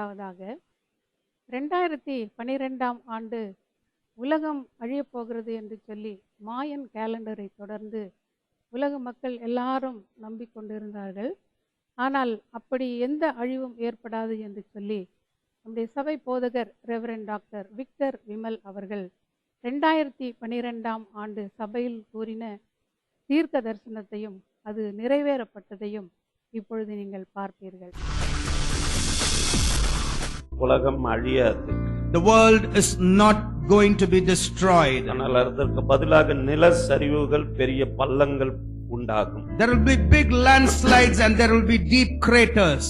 இரண்டாவதாக 2012ஆம் ஆண்டு உலகம் அழியப் போகிறது என்று சொல்லி மாயன் கேலண்டரை தொடர்ந்து உலக மக்கள் எல்லாரும் நம்பிக்கொண்டிருந்தார்கள். ஆனால் அப்படி எந்த அழிவும் ஏற்படாது என்று சொல்லி நம்முடைய சபை போதகர் ரெவரண்ட் டாக்டர் விக்டர் விமல் அவர்கள் 2012ஆம் ஆண்டு சபையில் கூறின தீர்க்க தரிசனத்தையும் அது நிறைவேறப்பட்டதையும் இப்பொழுது நீங்கள் பார்ப்பீர்கள். உலகம் அழியாது. The world is not going to be destroyed. ஆனால் அதற்கு பதிலாக நிலச்சரிவுகள், பெரிய பள்ளங்கள் உண்டாகும். There will be big landslides and there will be deep craters.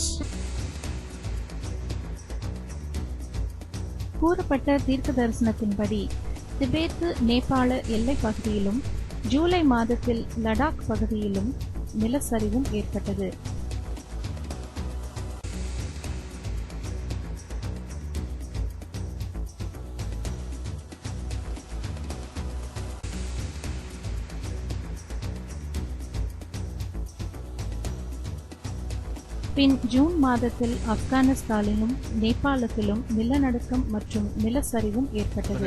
கூறப்பட்ட தீர்க்க தரிசனத்தின்படி திபெத் நேபாள எல்லை பகுதியிலும் ஜூலை மாதத்தில் லடாக் பகுதியிலும் நிலச்சரிவும் ஏற்பட்டது. பின் ஜூன் மாதத்தில் ஆப்கானிஸ்தானிலும் நேபாளத்திலும் நிலநடுக்கம் மற்றும் நிலச்சரிவும் ஏற்பட்டது.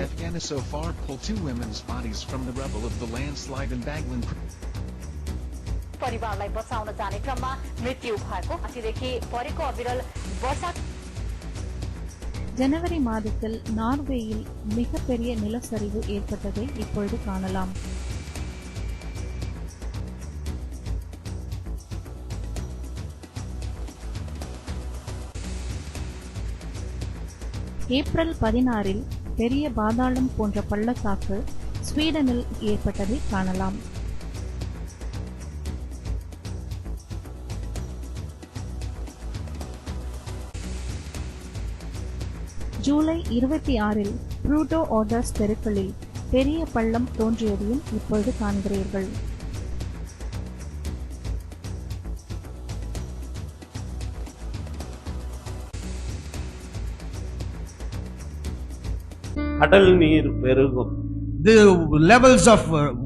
परिवारलाई बचाउन जाने क्रममा मृत्यु भएको अतिदेखि परेको अविरल वर्षा. ஜனவரி மாதத்தில் நார்வேயில் மிகப்பெரிய நிலச்சரிவு ஏற்பட்டதை இப்பொழுது காணலாம். ஏப்ரல் 16 பெரிய பாதாளம் போன்ற பள்ளத்தாக்கு ஸ்வீடனில் ஏற்பட்டதை காணலாம். ஜூலை 26 புளூட்டோ ஆர்டர்ஸ் தெருக்களில் பெரிய பள்ளம் தோன்றியதையும் இப்பொழுது காண்கிறீர்கள். கடல் நீர் பெருகும். The levels of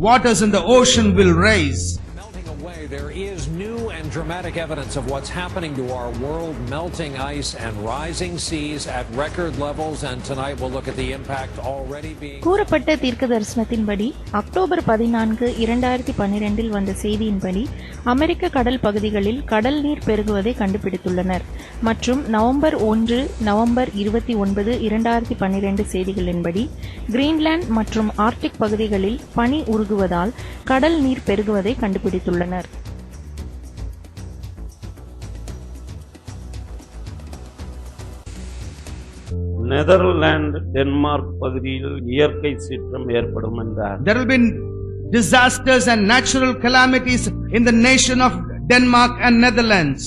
waters in the ocean will rise. Melting away, there is new and dramatic evidence of what's happening to our world. Melting ice and rising seas at record levels, and tonight we'll look at the impact already being. கூறப்பட்ட தீர்க்க தரிசனத்தின்படி October 14, 2012 வந்த செய்தியின்படி அமெரிக்க கடல் பகுதிகளில் கடல் நீர் பெருகுவதை கண்டுபிடித்துள்ளனர். மற்றும் November 1, November 29, 2012 செய்திகளின்படி Greenland மற்றும் ஆர்க்டிக் பகுதிகளில் பனி உருகுவதால் கடல் நீர் பெருகுவதை கண்டுபிடித்துள்ளனர். நெதர்லாந்து, டென்மார்க் பகுதியில் இயற்கை சீற்றம் ஏற்படும் என்றார். There will be disasters and natural calamities in the nation of Denmark and Netherlands.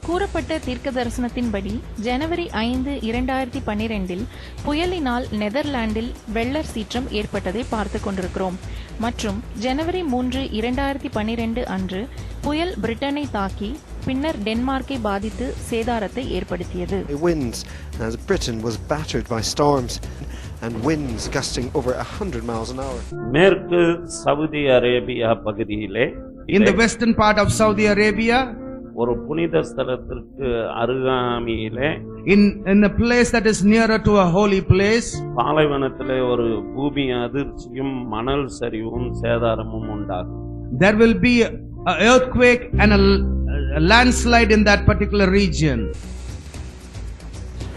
கூறப்பட்ட தீர்க்க தரிசனத்தின்படி ஜனவரி 5, 2012 புயலினால் நெதர்லாந்தில் வெள்ளர் சீற்றம் ஏற்பட்டதை பார்த்து கொண்டிருக்கிறோம். மற்றும் ஜனவரி 3, 2012 அன்று புயல் பிரிட்டனை தாக்கி பின்னர் டென்மார்க்கை பாதித்து சேதாரத்தை ஏற்படுத்தியது. Winds as Britain was battered by storms and winds gusting over 100 miles an hour. மேற்கு சவுதி அரேபியா பகுதியிலே, In the western part of Saudi Arabia, ஒரு புனித ஸ்தலத்திற்கு அருகாமையிலே, in a place that is nearer to a holy place, பாலைவனத்திலே ஒரு பூமி அதிர்ச்சியும் மணல் சரிவும் சேதாரமும் உண்டாகும். there will be an earthquake and a landslide in that particular region.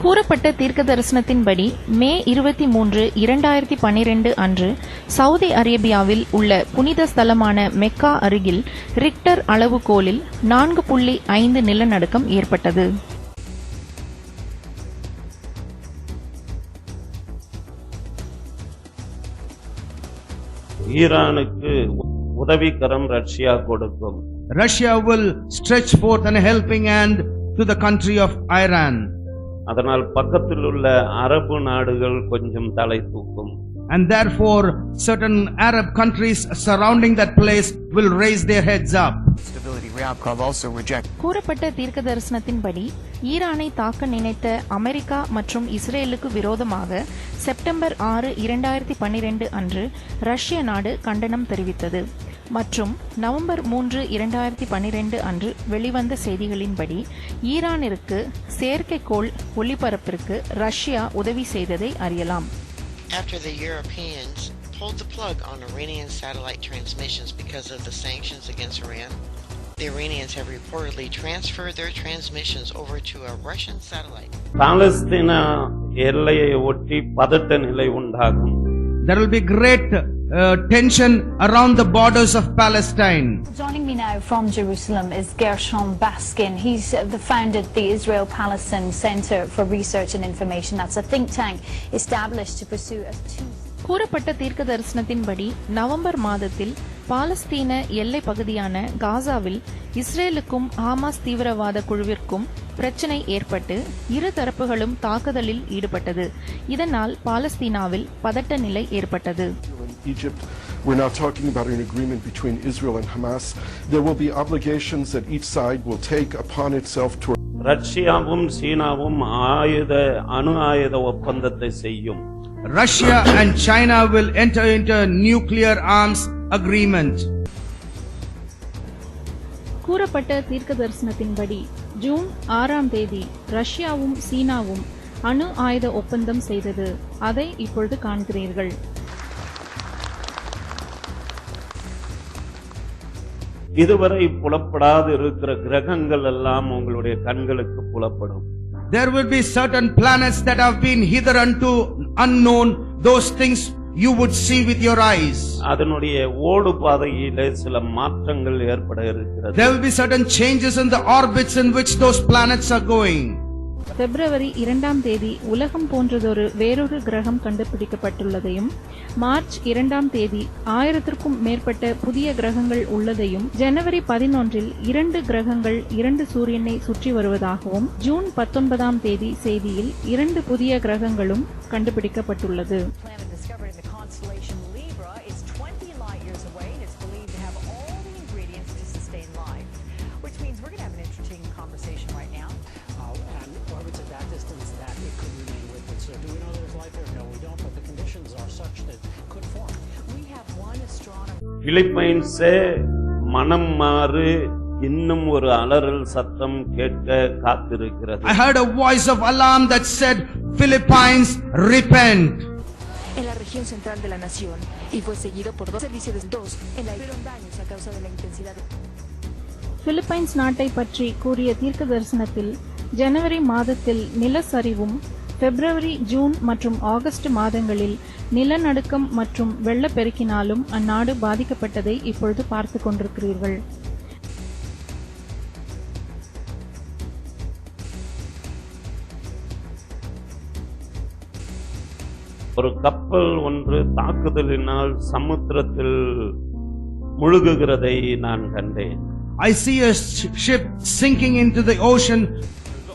கூறப்பட்ட தீர்க்க தரிசனத்தின்படி மே 23, 2012 அன்று சவுதி அரேபியாவில் உள்ள புனித ஸ்தலமான மெக்கா அருகில் ரிக்டர் அளவுகோலில் 4.5 நிலநடுக்கம் ஏற்பட்டது. ஈரானுக்கு உதவிக்கரம் ரஷ்யா கொடுக்கும். Russia will stretch forth a helping hand to the country of Iran. அதனால் பக்கத்தில் உள்ள அரபு நாடுகள் கொஞ்சம் தலை தூக்கும். And therefore certain Arab countries surrounding that place will raise their heads up. கூறப்பட்ட தீர்க்க தரிசனத்தின்படி ஈரானை தாக்க நினைத்த அமெரிக்கா மற்றும் இஸ்ரேலுக்கு விரோதமாக செப்டம்பர் 6, 2012 அன்று ரஷ்ய நாடு கண்டனம் தெரிவித்தது. மற்றும் நவம்பர் 3, 2012 அன்று வெளிவந்த செய்திகளின்படி ஈரானிற்கு செயற்கைக்கோள் ஒளிபரப்பிற்கு ரஷ்யா உதவி செய்ததை அறியலாம். After the Europeans pulled the plug on Iranian satellite transmissions because of the sanctions against Iran, the Iranians have reportedly transferred their transmissions over to a Russian satellite. பாலஸ்தீன எல்லையை ஒட்டி பதட்ட நிலை உண்டாகும். There will be great tension around the borders of Palestine. Joining me now from Jerusalem is Gershom Baskin. He's founded the Israel-Palestine Center for Research and Information. That's a think tank established to pursue a கூறப்பட்ட தீர்க்க தரிசனத்தின்படி November மாதத்தில் பாலஸ்தீன எல்லை பகுதியான காசாவில் இஸ்ரேலுக்கும் Hamas தீவிரவாத குழுவிற்கும் பிரச்சனை ஏற்பட்டு இரு தரப்புகளும் தாக்குதலில் ஈடுபட்டது. இதனால் பாலஸ்தீனாவில் பதட்ட நிலை ஏற்பட்டது. Egypt, we're now talking about an agreement between Israel and Hamas. There will be obligations that each side will take upon itself to. ரஷ்யாவும் சீனாவும் அணு ஆயுத ஒப்பந்தத்தை செய்யும். Russia and China will enter into a nuclear arms agreement. கூறப்பட்ட தீர்க்க தரிசனத்தின்படி June 6ஆம் தேதி ரஷ்யாவும் சீனாவும் அணு ஆயுத ஒப்பந்தம் செய்தது. அதை இப்பொழுது காண்கிறீர்கள். இதுவரை புலப்படாது இருக்கிற கிரகங்கள் எல்லாம் உங்களுடைய கண்களுக்கு புலப்படும். There will be certain planets that have been hitherunto unknown. Those things you would see with your eyes. அதனுடைய ஓடு பாதையிலே சில மாற்றங்கள் ஏற்பட இருக்கிறது. There will be certain changes in the orbits in which those planets are going. பிப்ரவரி 2ஆம் தேதி உலகம் போன்றதொரு வேறொரு கிரகம் கண்டுபிடிக்கப்பட்டுள்ளதையும், மார்ச் 2ஆம் தேதி 1000க்கும் மேற்பட்ட புதிய கிரகங்கள் உள்ளதையும், ஜனவரி 11இல் 2 கிரகங்கள் 2 சூரியனை சுற்றி வருவதாகவும், ஜூன் 19ஆம் தேதி செய்தியில் 2 புதிய கிரகங்களும் கண்டுபிடிக்கப்பட்டுள்ளது. பிலிப்பைன்ஸே மனம் மாறு, இன்னும் ஒரு அலறல் சத்தம் கேட்க காத்திருக்கிறது. I heard a voice of alarm that said, Philippines, repent. En la región central de la nación y fue seguido por 2 servicios en la fueron daños a causa de la intensidad. Philippines நாட்டை பற்றி கூறிய தீர்க்க தரிசனத்தில் ஜனவரி மாதத்தில் நிலச்சரிவும், பிப்ரவரி, June மற்றும் August மாதங்களில் நிலநடுக்கம் மற்றும் வெள்ளப்பெருக்கினாலும் அந்நாடு பாதிக்கப்பட்டதை இப்பொழுது பார்த்துக் கொண்டிருக்கிறீர்கள். ஒரு கப்பல் ஒன்று தாக்குதலினால் சமுத்திரத்தில் முழுகுகிறதை நான் கண்டேன். I see a ship sinking into the ocean.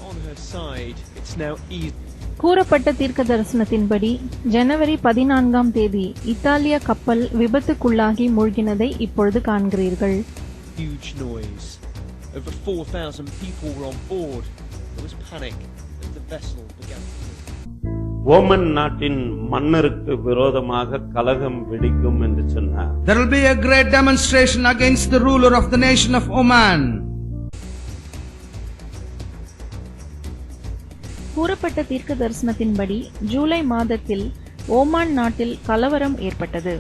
On her side, it's now easy. கூறப்பட்ட தீர்க்க தரிசனத்தின்படி ஜனவரி 14ஆம் தேதி இத்தாலிய கப்பல் விபத்துக்குள்ளாகி மூழ்கினதை இப்பொழுது காண்கிறீர்கள். Huge noise. Over 4,000 people were on board. There was panic as the vessel began to move. Oman நாட்டின் மன்னருக்கு விரோதமாக கலகம் வெடிக்கும் என்று சொன்னார். There will be a great demonstration against the ruler of the nation of Oman. கூறப்பட்ட தீர்க்க தரிசனத்தின்படி ஜூலை மாதத்தில் ஓமான் நாட்டில் கலவரம் ஏற்பட்டது.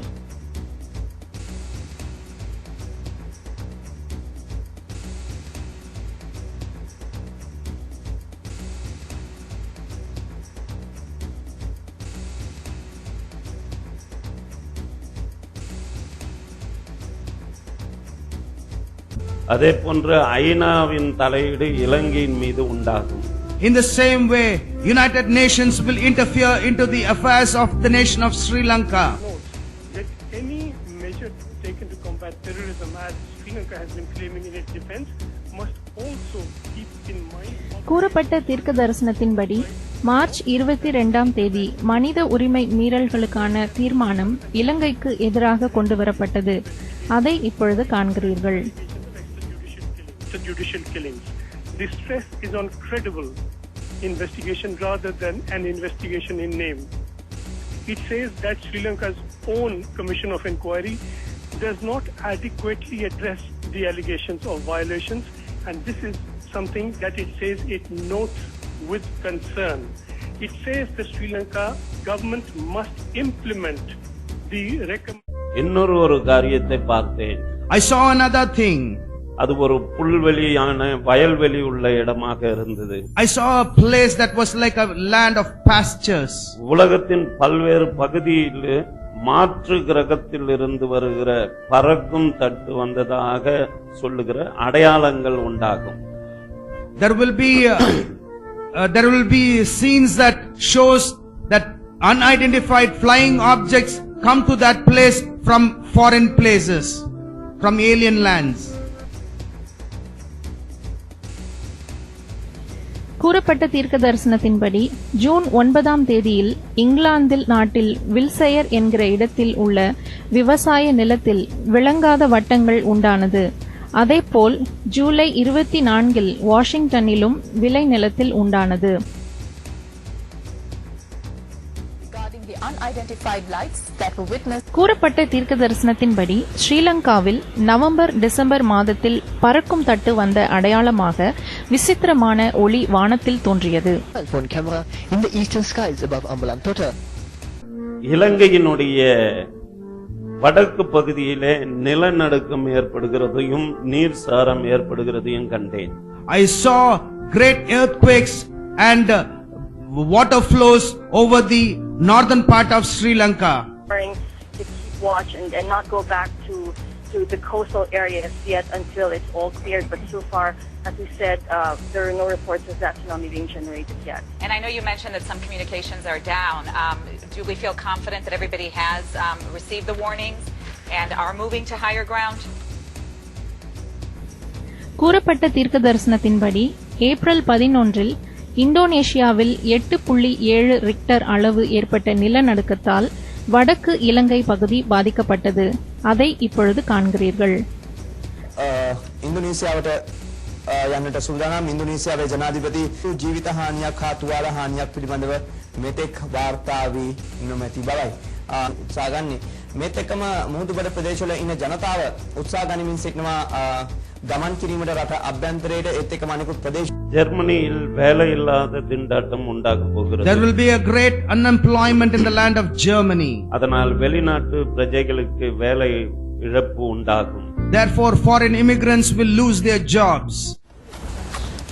அதே போன்று ஐநாவின் தலையீடு இலங்கையின் மீது உண்டாகும். In the same way, United Nations will interfere into the affairs of the nation of Sri Lanka. That any measure taken to combat terrorism, as Sri Lanka has been claiming in its defense, must also keep in mind. கூறப்பட்ட தீர்க்க தரிசனத்தின்படி March 22ஆம் தேதி மனித உரிமை மீறல்களுக்கான தீர்மானம் இலங்கைக்கு எதிராக கொண்டு வரப்பட்டது. அதை இப்பொழுது காண்கிறீர்கள். Judicial killings. The stress is on credible investigation rather than an investigation in name. It says that Sri Lanka's own commission of inquiry does not adequately address the allegations of violations, and this is something that it says it notes with concern. It says the Sri Lanka government must implement the இன்னொரு காரியத்தை பார்த்தேன். I saw another thing. அது ஒரு புல்வெளியான வயல்வெளி உள்ள இடமாக இருந்தது. I saw a place that was like a land of pastures. உலகத்தின் பல்வேறு பகுதியில் மாற்று கிரகத்தில் இருந்து வருகிற பறக்கும் தட்டு வந்ததாக சொல்லுகிற அடையாளங்கள் உண்டாகும். There will be scenes that shows that unidentified flying objects come to that place from foreign places, from alien lands. கூறப்பட்ட தீர்க்க தரிசனத்தின்படி ஜூன் 9ஆம் தேதியில் இங்கிலாந்தில் நாட்டில் வில்செயர் என்கிற இடத்தில் உள்ள விவசாய நிலத்தில் விளங்காத வட்டங்கள் உண்டானது. அதேபோல் ஜூலை 24இல் வாஷிங்டனிலும் விளை நிலத்தில் உண்டானது. கூறப்பட்ட தீர்க்க தரிசனத்தின்படி ஸ்ரீலங்காவில் நவம்பர் டிசம்பர் மாதத்தில் பறக்கும் தட்டு வந்த அடையாளமாக விசித்திரமான ஒளி வானத்தில் தோன்றியது. இலங்கையினுடைய வடக்கு பகுதியிலே நிலநடுக்கம் ஏற்படுகிறதையும் நீர் சாரம் ஏற்படுகிறதையும் கண்டேன். I saw great earthquakes and water flows over the northern part of Sri Lanka. To keep watch and not go back to the coastal areas yet until it's all cleared. But so far, as we said, there are no reports of that tsunami being generated yet. And I know you mentioned that some communications are down. Do we feel confident that everybody has received the warnings and are moving to higher ground? கூறப்பட்ட தீர்க்க தரிசனத்தின்படி April 11இல் இந்தோனேஷியாவில் 8.7 Richter அளவு ஏற்பட்ட நிலநடுக்கத்தால் வடக்கு இலங்கை பகுதி பாதிக்கப்பட்டது. அதை இப்பொழுது காண்கிறீர்கள். ඉන්දුනීසියාවට යන්නට සූදානම් ඉන්දුනීසියාවේ ජනාධිපති ජීවිත හානියක් හා තුවාල හානියක් පිළිබඳව මෙතෙක් වාර්තා වී නොමැති බවයි උත්සාහ ගන්නේ. මේත් එක්කම මුහුදුබඩ ප්‍රදේශවල ඉන්න ජනතාව උත්සාහ ගනිමින් සිටිනවා ගමන් කිරීමට රට අභ්‍යන්තරයට ඒත් එක්කම අනිකුත් ප්‍රදේශ. ஜெர்மனியில் வேலை இல்லாத திண்டாட்டம் உண்டாக போகிறது. There will be a great unemployment in the land of Germany. அதனால் வெளிநாட்டு பிரஜைகளுக்கு வேலை இழப்பு உண்டாகும். Therefore foreign immigrants will lose their jobs.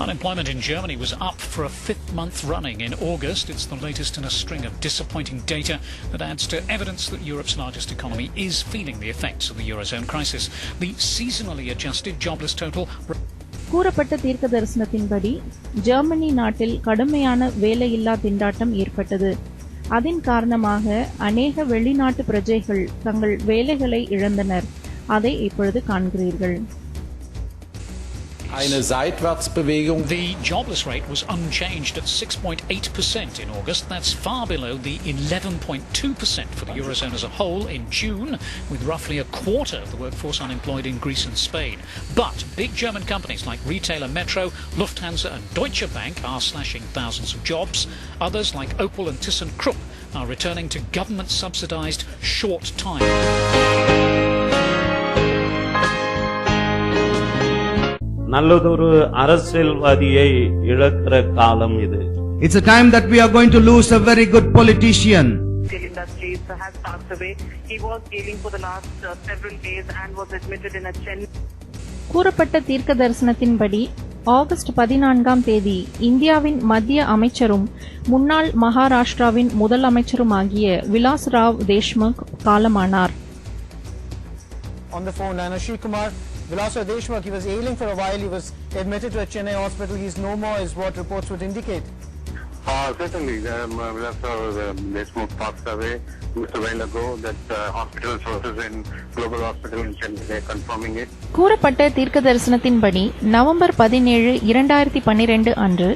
Unemployment in Germany was up for a 5th month running in August. It's the latest in a string of disappointing data that adds to evidence that Europe's largest economy is feeling the effects of the Eurozone crisis. The seasonally adjusted jobless total. கூறப்பட்ட தீர்க்க தரிசனத்தின்படி Germany நாட்டில் கடுமையான வேலையில்லா திண்டாட்டம் ஏற்பட்டது. அதன் காரணமாக அநேக வெளிநாட்டு பிரஜைகள் தங்கள் வேலைகளை இழந்தனர். அதை இப்பொழுது காண்கிறீர்கள். Eine Seitwärtsbewegung. The jobless rate was unchanged at 6.8% in August. That's far below the 11.2% for the Eurozone as a whole in June, with roughly a quarter of the workforce unemployed in Greece and Spain. But big German companies like retailer Metro, Lufthansa and Deutsche Bank are slashing thousands of jobs. Others like Opel and ThyssenKrupp are returning to government-subsidized short-time. நல்லதொரு அரசியல்வாதியை இழக்கிற காலம் இது. It's a time that we are going to lose a very good politician. Industries has passed away. He was ailing for the last several days and was admitted in a Chennai. கூறப்பட்ட தீர்க்க தரிசனத்தின்படி August 14ஆம் தேதி இந்தியாவின் மத்திய அமைச்சரும் முன்னாள் மகாராஷ்டிராவின் முதலமைச்சருமாகிய விலாஸ் ராவ் தேஷ்முக் காலமானார். On the phone, Nanashi Kumar Vilasar Deshmukh, he was ailing for a while. He was admitted to a Chennai hospital. He's no more, is what reports would indicate. Certainly, Vilasar Deshmukh passed away just a while ago. That hospital sources in Global Hospital in Chennai, they're confirming it. கூறப்பட்ட தீர்க்க தரிசனத்தின்படி November 17, 2012 அன்று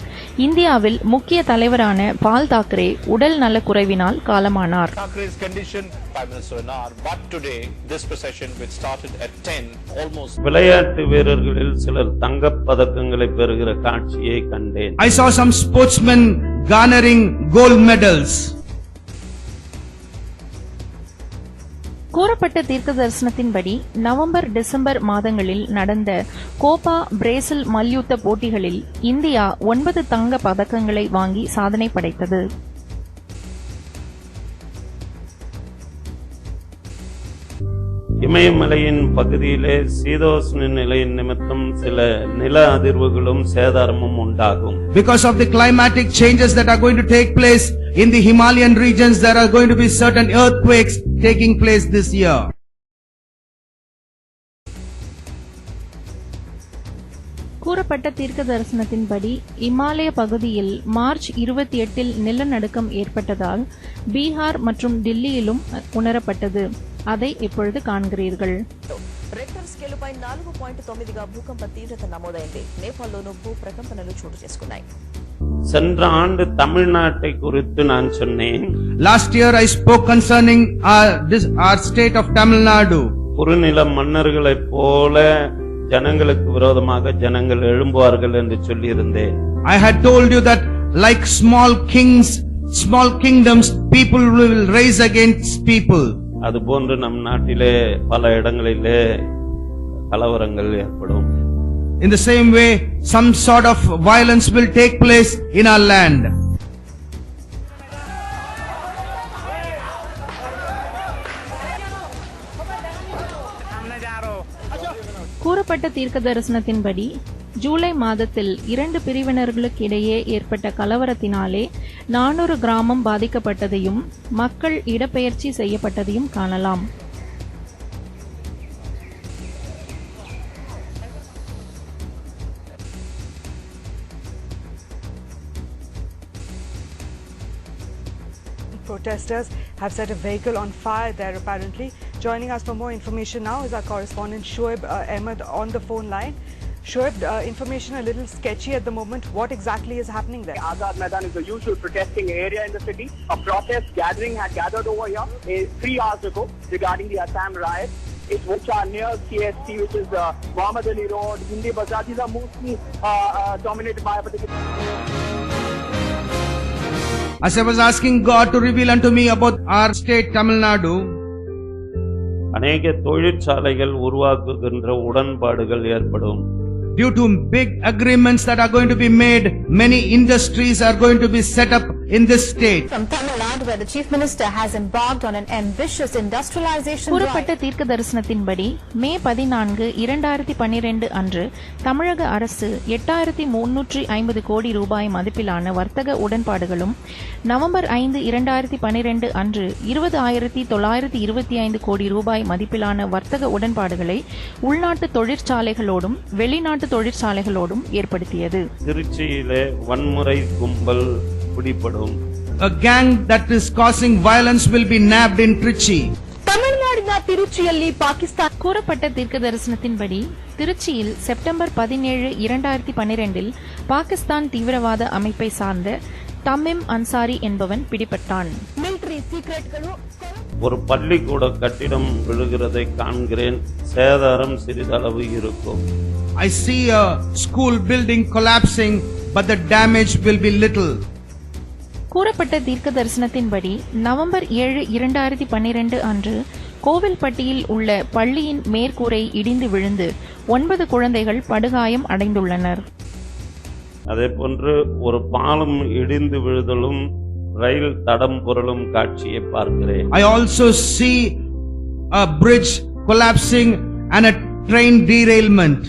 இந்தியாவில் முக்கிய தலைவரான பால் தாக்கரே உடல் நலக்குறைவினால் காலமானார். Thackeray's condition, Prime Minister Anar, but today this procession which started at 10 almost. விளையாட்டு வீரர்களில் சிலர் தங்கப் பதக்கங்களை பெறுகிற காட்சியை கண்டேன். I saw some sportsmen garnering gold medals. கூறப்பட்ட தீர்க்க தரிசனத்தின்படி நவம்பர் டிசம்பர் மாதங்களில் நடந்த கோபா பிரேசில் மல்யுத்த போட்டிகளில் இந்தியா 9 தங்க பதக்கங்களை வாங்கி சாதனை படைத்தது. இமயமலையின் பகுதியிலே சீதோஷ்ண நிலையின் நிமித்தம் சில நில அதிர்வுகளும் சேதாரமும் உண்டாகும். Because of the climatic changes that are going to take place in the Himalayan regions, there are going to be certain earthquakes taking place this year. கூறப்பட்ட தீர்க்க தரிசனத்தின்படி இமாலய பகுதியில் மார்ச் 28 நிலநடுக்கம் ஏற்பட்டதால் பீகார் மற்றும் டில்லியிலும் உணரப்பட்டது. அதை இப்பொழுது காண்கிறீர்கள். రెక్టర్ స్కేలుపై 4.9గా భూకంప తీవ్రత నమోదైంది. నేపాల్లోనూ భూ ప్రకంపనలు చోటు చేసుకున్నాయి. சென்ற ஆண்டு தமிழ்நாட்டை குறித்து நான் சொன்னேன். Last year I spoke concerning our state of Tamil Nadu. குறுநில மன்னர்களைப் போல ஜனங்களுக்கு விரோதமாக ஜனங்கள் எழும்புவார்கள் என்று சொல்லியிருந்தேன். I had told you that like small kings, small kingdoms, people will rise against people. அதுபோன்று நம் நாட்டிலே பல இடங்களிலே கலவரங்கள் ஏற்படும். In the same way, some sort of violence will take place in our land. கூறப்பட்ட தீர்க்க தரிசனத்தின்படி ஜூலை மாதத்தில் 2 பிரிவினர்களுக்கிடையே ஏற்பட்ட கலவரத்தினாலே 400 கிராமம் பாதிக்கப்பட்டதையும் மக்கள் இடப்பெயர்ச்சி செய்யப்பட்டதையும் காணலாம். Protesters have set a vehicle on fire there apparently. Joining us for more information now is our correspondent Shoaib Ahmed on the phone line. Shoaib, information a little sketchy at the moment. What exactly is happening there? Azad Maidan is the usual protesting area in the city. A protest gathering had gathered over here 3 hours ago regarding the Assam riot. It's which are near CST, which is Muhammad Ali Road, Hindi Bazaar. These are mostly dominated by a particular... As I was asking God to reveal unto me about our state, Tamil Nadu, அநேக தொழிற்சாலைகள் உருவாக்குகின்ற உடன்பாடுகள் ஏற்படும். Due to big agreements that are going to be made, many industries are going to be set up in this state. From Tamil Nadu, where the Chief Minister has embarked on an ambitious industrialization drive. கூறப்பட்ட தீர்க்க தரிசனத்தின்படி மே 14, 2012 அன்று தமிழக அரசு 8,350 கோடி ரூபாய் மதிப்பிலான வர்த்தக உடன்பாடுகளும், November 5, 2012 அன்று 20,925 கோடி ரூபாய் மதிப்பிலான வர்த்தக உடன்பாடுகளை உள்நாட்டு தொழிற்சாலைகளோடும் வெளிநாட்டு தொழிற்சாலைகளோடும் ஏற்படுத்தியது. திருச்சியிலே வன்முறை கும்பல் பிடிபடும். A gang that is causing violence will be nabbed in Trichy. ತಮಿಳುನಾಡಿನ ತಿರುಚಿಯಲ್ಲಿ ಪಾಕಿಸ್ತಾನ கூறப்பட்ட தீர்க்க தரிசனத்தின்படி திருச்சியில் செப்டம்பர் 17, 2012 பாகிஸ்தான் தீவிரவாத அமைப்பை சார்ந்த தமீம் அன்சாரி என்பவன் பிடிபட்டான். ಮಿಲಿಟರಿ ಸೀಕ್ರೆಟ್ಗಳು ஒரு பள்ளிக்கூட கட்டிடம் விழுகிறதை காண்கிறேன். சேதாரம் சிறிதளவு இருக்கும். I see a school building collapsing, but the damage will be little. கூறப்பட்ட தீர்க்க தரிசனத்தின்படி நவம்பர் 7, 2012 அன்று கோவில்பட்டியில் உள்ள பள்ளியின் மேற்கூரை இடிந்து விழுந்து 9 குழந்தைகள் படுகாயம் அடைந்துள்ளனர். அதே போன்று ஒரு பாலம் இடிந்து விழுதலும் ரயில் தடம் புரளும் காட்சியை பார்க்கிறேன். I also see a bridge collapsing and a train derailment.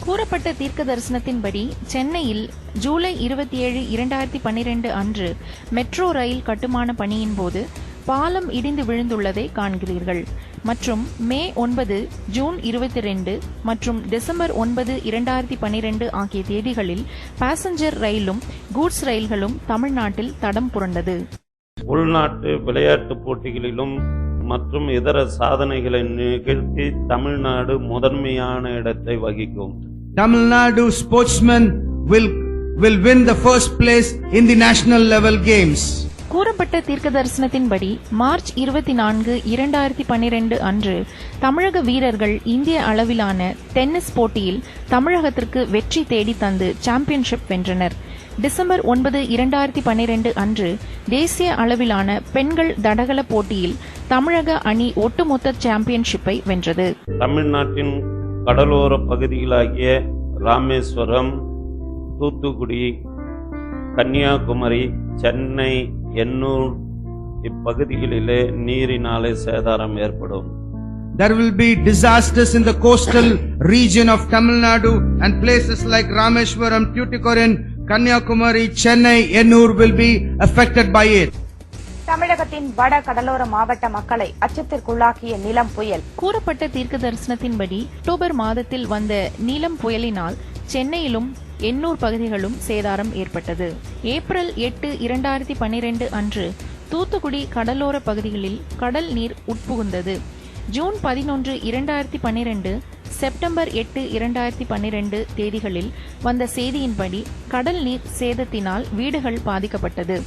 கூறப்பட்ட தீர்க்க தரிசனத்தின்படி சென்னையில் ஜூலை 27, 2012 அன்று மெட்ரோ ரயில் கட்டுமான பணியின் போது பாலம் இடிந்து விழுந்துள்ளதை காண்கிறீர்கள். மற்றும் மே 9, ஜூன் 22 மற்றும் டிசம்பர் 9, 2012 ஆகிய தேதிகளில் பாசஞ்சர் ரயிலும் கூட்ஸ் ரயில்களும் தமிழ்நாட்டில் தடம் புரண்டது. உள்நாட்டு விளையாட்டு போட்டிகளிலும் மற்றும் இதர சாதனைகளை நிகழ்த்தி தமிழ்நாடு முதன்மையான இடத்தை வகிக்கும். Tamil Nadu sportsmen will win the first place in the national level games. கூறப்பட்ட தீர்க்க தரிசனத்தின்படி மார்ச் 24, 2012 அன்று தமிழக வீரர்கள் இந்திய அளவிலான டென்னிஸ் போட்டியில் தமிழகத்திற்கு வெற்றி தேடி தந்து சாம்பியன்ஷிப் வென்றனர். டிசம்பர் 9, 2012 அன்று தேசிய அளவிலான பெண்கள் தடகள போட்டியில் தமிழக அணி ஒட்டுமொத்த சாம்பியன்ஷிப்பை வென்றது. தமிழ்நாட்டின் கடலோர பகுதிகளாகிய ராமேஸ்வரம், தூத்துக்குடி, கன்னியாகுமரி, சென்னை, எண்ணூர் இப்பகுதிகளிலே நீரினாலே சேதாரம் ஏற்படும். There will be disasters in the coastal region of Tamil Nadu and places like Rameshwaram, Tuticorin, Kanyakumari, Chennai, Ennur will be affected by it. தமிழகத்தின் வட கடலோர மாவட்ட மக்களை அச்சத்திற்குள்ளாக்கிய நிலம் புயல். கூறப்பட்ட தீர்க்க தரிசனத்தின்படி அக்டோபர் மாதத்தில் வந்த நீலம் புயலினால் சென்னையிலும் எண்ணூர் பகுதிகளும் சேதாரம் ஏற்பட்டது. ஏப்ரல் 8, 2012 அன்று தூத்துக்குடி கடலோர பகுதிகளில் கடல் நீர் உட்புகுந்தது. ஜூன் 11, 2012, செப்டம்பர் 8, 2012 தேதிகளில் வந்த செய்தியின்படி கடல் நீர் சேதத்தினால் வீடுகள் பாதிக்கப்பட்டது.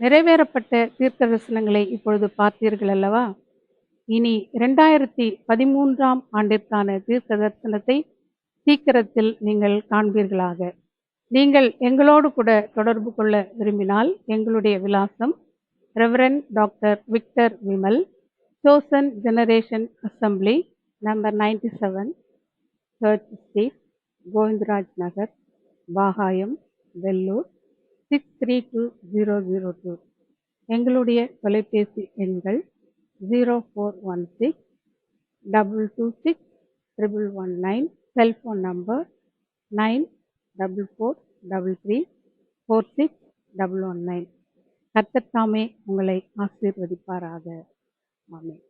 நிறைவேறப்பட்ட தீர்க்க தரிசனங்களை இப்பொழுது பார்த்தீர்கள் அல்லவா? இனி 2013ஆம் ஆண்டிற்கான தீர்க்க தரிசனத்தை சீக்கிரத்தில் நீங்கள் காண்பீர்களாக. நீங்கள் எங்களோடு கூட தொடர்பு கொள்ள விரும்பினால் எங்களுடைய விலாசம் reverend doctor Victor Vimal, chosen generation assembly, number 97, 3rd street, Govindaraj Nagar, Vagayam, Vellore 632002. எங்களுடைய தொலைபேசி எண்கள் 0416 226 119, செல்போன் நம்பர் 9443 46119. கர்த்தர் தாமே உங்களை ஆசீர்வதிப்பாராக. ஆமென்.